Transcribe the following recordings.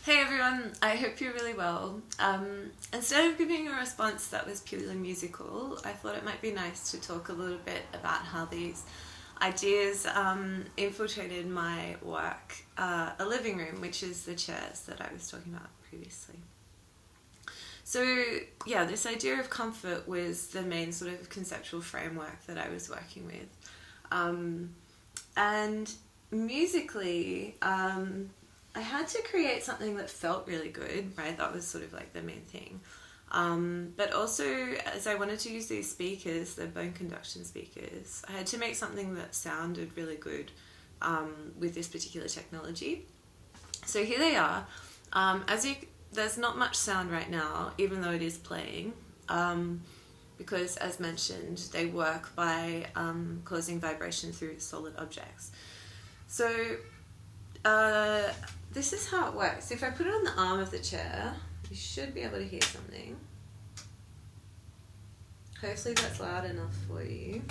Hey everyone, I hope you're really well. Instead of giving a response that was purely musical, I thought it might be nice to talk a little bit about how these ideas infiltrated my work, a living room, which is the chairs that I was talking about previously. So, yeah, this idea of comfort was the main sort of conceptual framework that I was working with. And musically, I had to create something that felt really good, right? That was sort of like the main thing. But also, as I wanted to use these speakers, the bone conduction speakers, I had to make something that sounded really good with this particular technology. So here they are. There's not much sound right now, even though it is playing, because as mentioned, they work by causing vibration through solid objects. So this is how it works. If I put it on the arm of the chair, you should be able to hear something. Hopefully that's loud enough for you.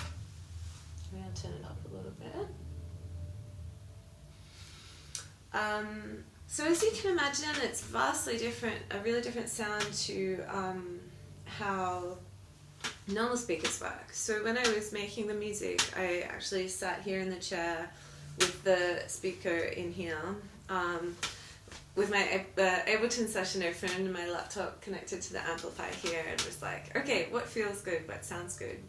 I'm going to turn it up a little bit. So as you can imagine, it's vastly different, a really different sound to how normal speakers work. So when I was making the music, I actually sat here in the chair with the speaker in here, with my Ableton session open and my laptop connected to the amplifier here, and was like, okay, what feels good, what sounds good?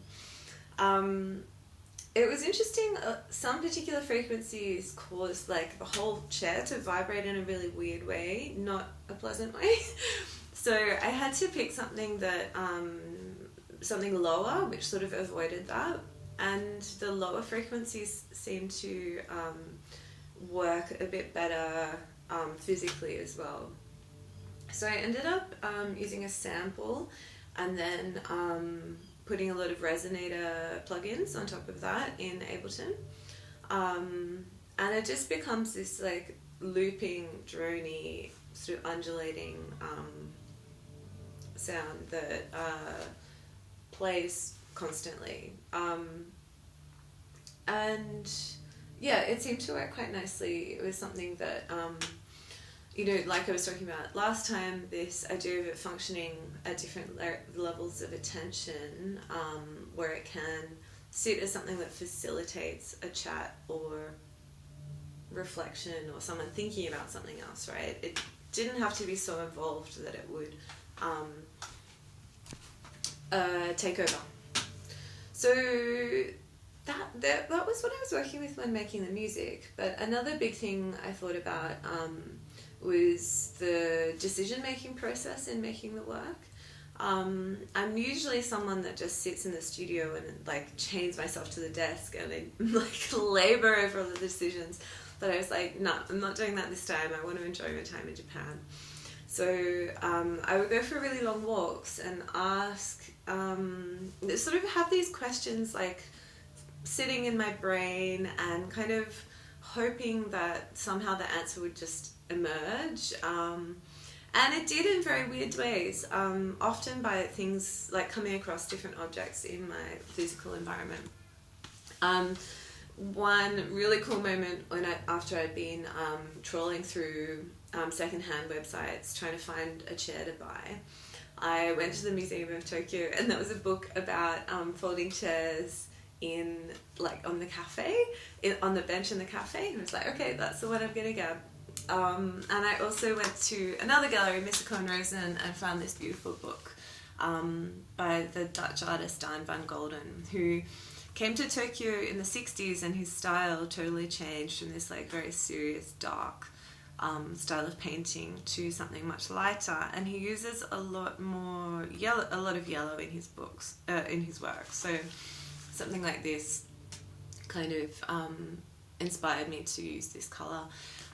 It was interesting, some particular frequencies caused like the whole chair to vibrate in a really weird way, not a pleasant way. So I had to pick something that, something lower, which sort of avoided that. And the lower frequencies seem to work a bit better physically as well. So I ended up using a sample and then putting a lot of resonator plugins on top of that in Ableton. And it just becomes this like looping, drony, sort of undulating sound that plays constantly. And yeah, it seemed to work quite nicely. It was something that, like I was talking about last time, this idea of it functioning at different levels of attention, where it can sit as something that facilitates a chat or reflection or someone thinking about something else, right? It didn't have to be so involved that it would take over. So that was what I was working with when making the music. But another big thing I thought about was the decision-making process in making the work. I'm usually someone that just sits in the studio and like chains myself to the desk and I like labor over all the decisions. But I was like, no, I'm not doing that this time. I want to enjoy my time in Japan. So I would go for really long walks and ask, sort of have these questions like sitting in my brain and kind of hoping that somehow the answer would just emerge. And it did in very weird ways, often by things like coming across different objects in my physical environment. One really cool moment after I'd been trawling through secondhand websites trying to find a chair to buy, I went to the Museum of Tokyo, and there was a book about folding chairs on the cafe, on the bench in the cafe, and I was like, okay, that's the one I'm gonna get. And I also went to another gallery, Misako and Rosen, and found this beautiful book by the Dutch artist Daan van Golden, who came to Tokyo in the 60s, and his style totally changed from this like very serious, dark style of painting to something much lighter, and he uses a lot of yellow in his books, in his work. So something like this kind of inspired me to use this colour.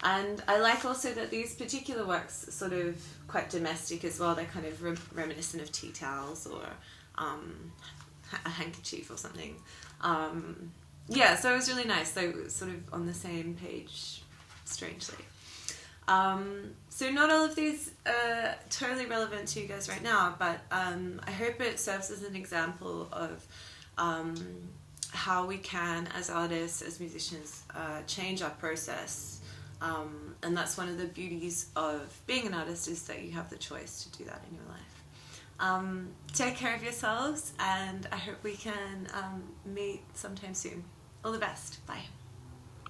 And I like also that these particular works are sort of quite domestic as well. They're kind of reminiscent of tea towels or a handkerchief or something. So it was really nice. They were sort of on the same page, strangely. So not all of these are totally relevant to you guys right now, but I hope it serves as an example of how we can, as artists, as musicians, change our process And that's one of the beauties of being an artist, is that you have the choice to do that in your life. Take care of yourselves, and I hope we can meet sometime soon. All the best. Bye.